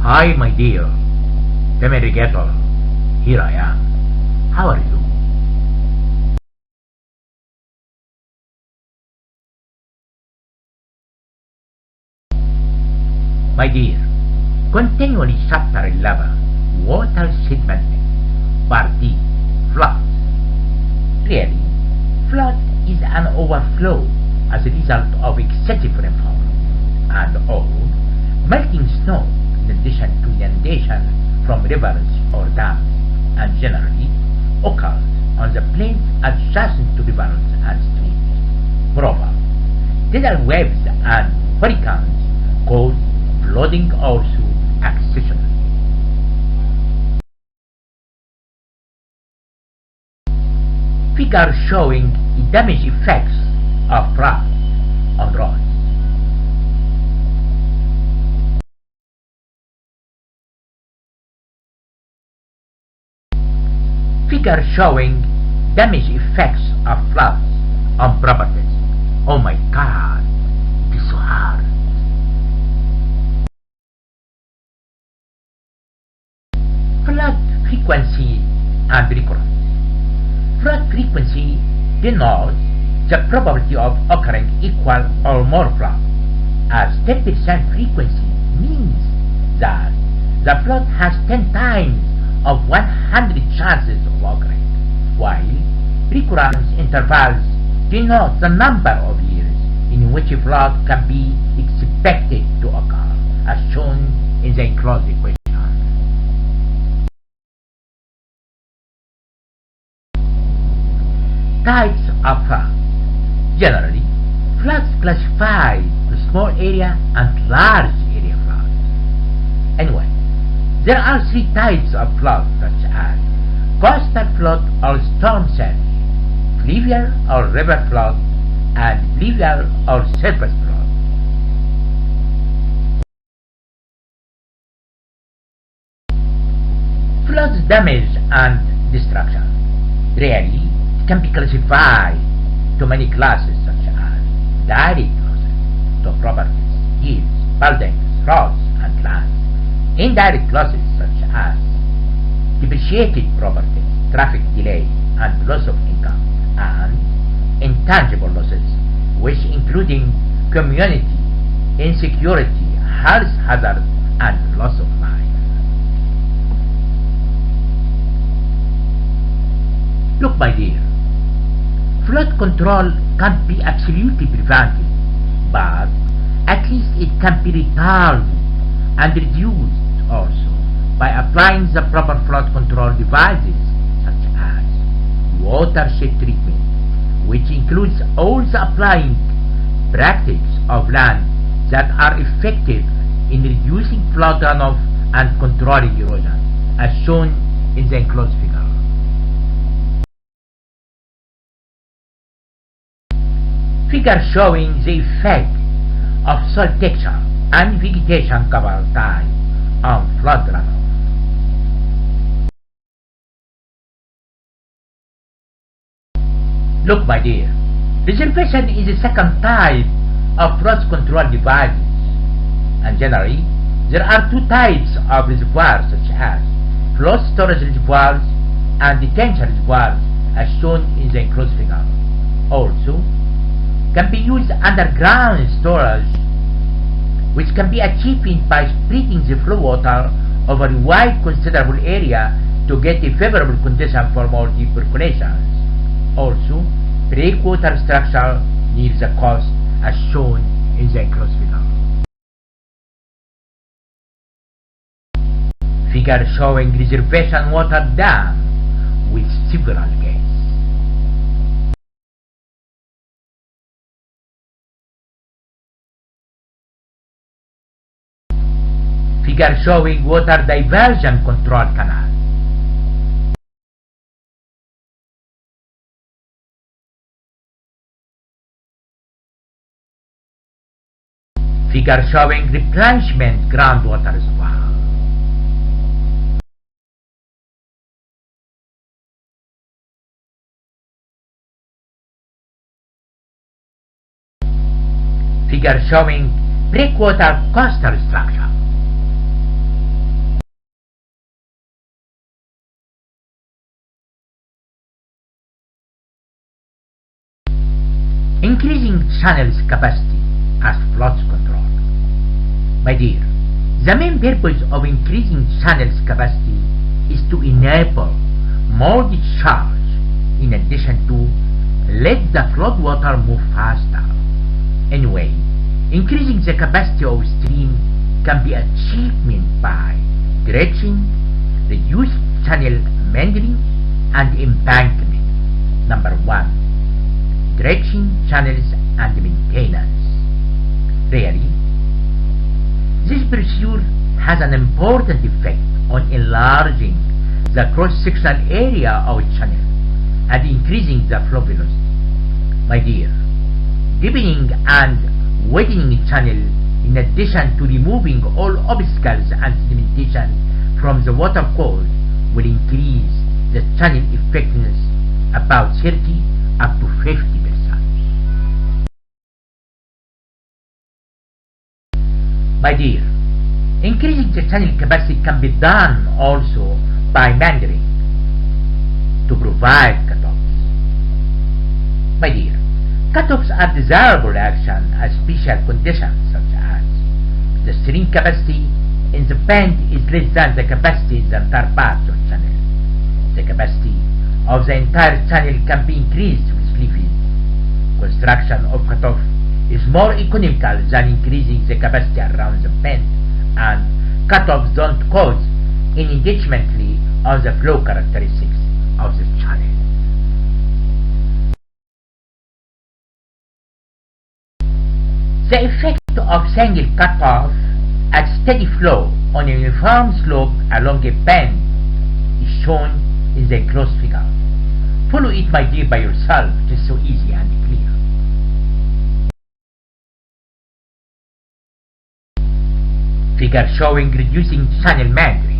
Hi, my dear. Irrigator. Here I am. How are you? My dear, continually chapter 11, water sedimentation, part D, floods. Really, flood is an overflow as a result of excessive rainfall and or melting snow in addition to inundation from rivers or dams, and generally occurs on the plains adjacent to rivers and streams. Moreover, tidal waves and hurricanes cause flooding also accessory. Figure showing the damage effects of flood on roads. Figure showing damage effects of floods on properties. Oh my God, it is so hard. Flood frequency and recurrence. Flood frequency denotes the probability of occurring equal or more floods, as 10% frequency means that the flood has 10 times of 100 chances of occurring, while recurrence intervals denote the number of years in which a flood can be expected to occur, as shown in the enclosed equation. Types of floods. Generally, floods classified to small area and large area floods. Anyway, there are three types of floods such as coastal flood or storm surge, fluvial or river flood, and fluvial or surface flood. Floods damage and destruction. Really, it can be classified to many classes such as direct losses to properties, yields, buildings, roads, and lands. Indirect losses such as depreciated properties, traffic delay, and loss of income, and intangible losses, which including community, insecurity, health hazards, and loss of life. Look, my dear, flood control can't be absolutely prevented, but at least it can be retarded and reduced also by applying the proper flood control devices such as watershed treatment, which includes all the applying practices of land that are effective in reducing flood runoff and controlling erosion, as shown in the enclosed figure. Figure showing the effect of soil texture and vegetation cover time on flood runoff. Look, my dear, reservation is the second type of flood control devices, and generally there are two types of reservoirs such as flood storage reservoirs and detention reservoirs, as shown in the enclosed figure. Also, can be used underground storage, which can be achieved by spreading the flow water over a wide considerable area to get a favorable condition for more deep percolations. Also, breakwater structure near the coast, as shown in the enclosed figure. Figure showing reservation water dam with several gates. Figure showing water diversion control canal. Figure showing replenishment groundwater reservoir. Figure showing breakwater coastal structure. channel's capacity as flood control. My dear, the main purpose of increasing channel's capacity is to enable more discharge, in addition to let the floodwater move faster. Anyway, increasing the capacity of stream can be achieved by dredging, reduced channel meandering, and embankment. Number 1. Dredging channels and maintenance. Really, this procedure has an important effect on enlarging the cross-sectional area of a channel and increasing the flow velocity. My dear, deepening and widening a channel, in addition to removing all obstacles and sedimentation from the water course, will increase the channel effectiveness about 30 up to 50%. My dear, increasing the channel capacity can be done also by meandering to provide cutoffs. My dear, cutoffs are desirable action as special conditions such as the stream capacity in the bend is less than the capacity in the entire part of the channel. The capacity of the entire channel can be increased with leafage. Construction of cutoff is more economical than increasing the capacity around the bend, and cutoffs don't cause any detrimentally on the flow characteristics of the channel. The effect of single cutoff at steady flow on a uniform slope along a bend is shown in the enclosed figure. Follow it, my dear, by yourself. It is so easy and clear. Figure showing reducing channel meandering.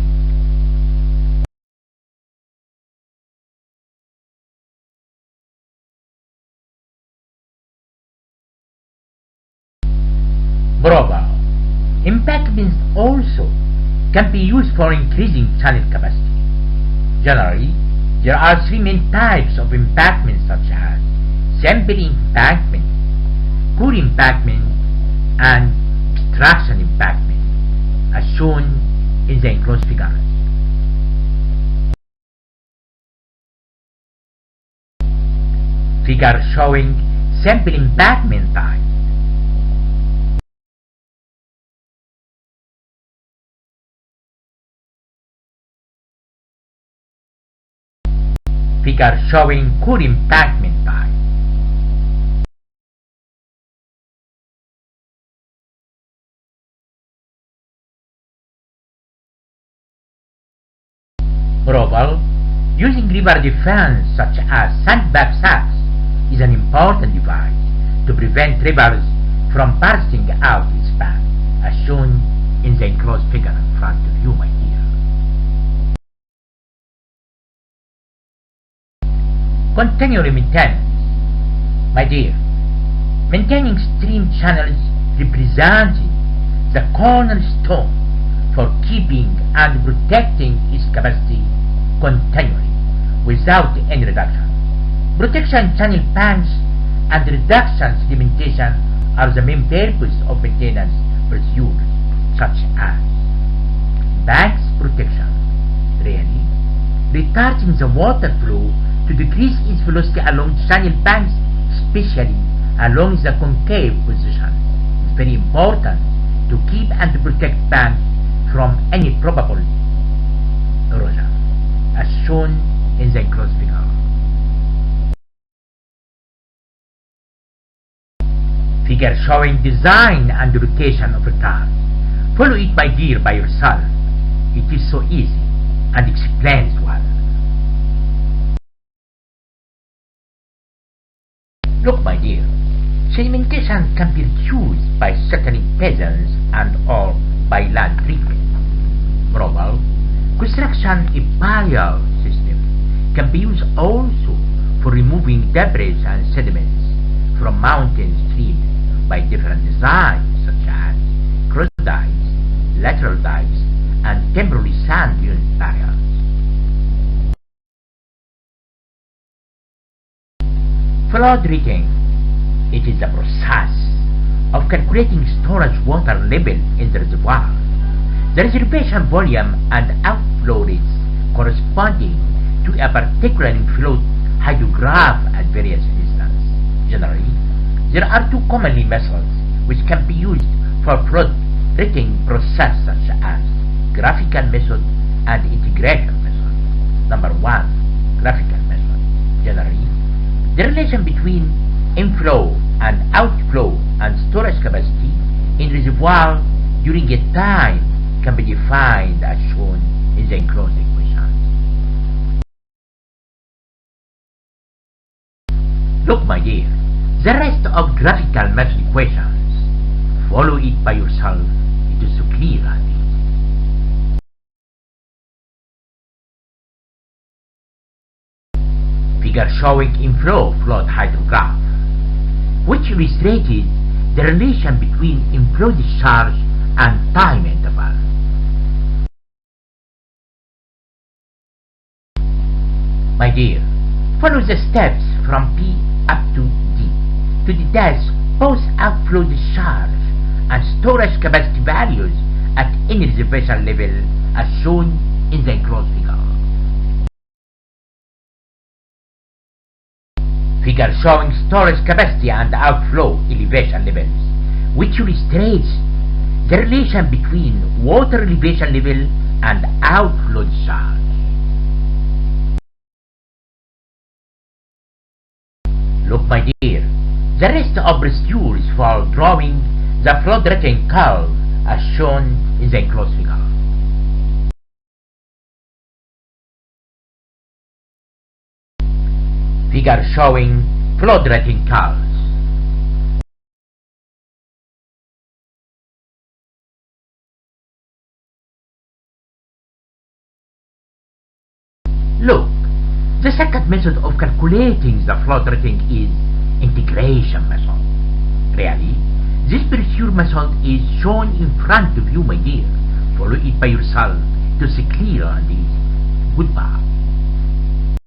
Moreover, embankments also can be used for increasing channel capacity. Generally, there are three main types of embankments such as simple embankment, core embankment, and obstruction embankment, as shown in the enclosed figures. Figure showing simple embankment type. Figure showing core embankment type. Moreover, using river defense such as sandbag sacks is an important device to prevent rivers from bursting out its path, as shown in the enclosed figure in front of you, my dear. Continually maintenance. My dear, maintaining stream channels representing the cornerstone for keeping and protecting its capacity continually without any reduction. Protection channel banks and reduction sedimentation are the main purpose of maintenance procedures such as banks protection, really retarding the water flow to decrease its velocity along channel banks, especially along the concave position. It's very important to keep and protect banks from any probable erosion, as shown in the enclosed figure. Figure showing design and location of retard. Follow it, my dear, by yourself. It is so easy and explains well. Look, my dear, sedimentation can be reduced by settling basins and or by land treatment. Moreover, construction a barrier system can be used also for removing debris and sediments from mountain streams by different designs such as cross dikes, lateral dikes, and temporary sand dune barriers. Flood retaining. It is the process of calculating storage water level in the reservoir, the reservation volume and outflow rates corresponding to a particular inflow hydrograph at various instances. Generally, there are two commonly methods which can be used for flood rating process, such as graphical method and integration method. Number one, graphical method. Generally, the relation between inflow and outflow and storage capacity in reservoir during a time can be defined as shown in the enclosed equation. Look, my dear, the rest of graphical method equations, follow it by yourself. It is so clear and easy. Figure showing inflow flood hydrograph, which illustrated the relation between inflow discharge and time interval. My dear, follow the steps from P up to D to detect both outflow discharge and storage capacity values at any reservation level as shown in the enclosed figure. Figure showing storage capacity and outflow elevation levels, which illustrates the relation between water elevation level and outflow discharge. Look, my dear, the rest of procedures for drawing the flood rating curve as shown in the enclosed figure. Figure showing flood rating curves. Look, the second method of calculating the flood rating is integration method. Really, this procedure method is shown in front of you, my dear. Follow it by yourself to see clear and easy. Goodbye.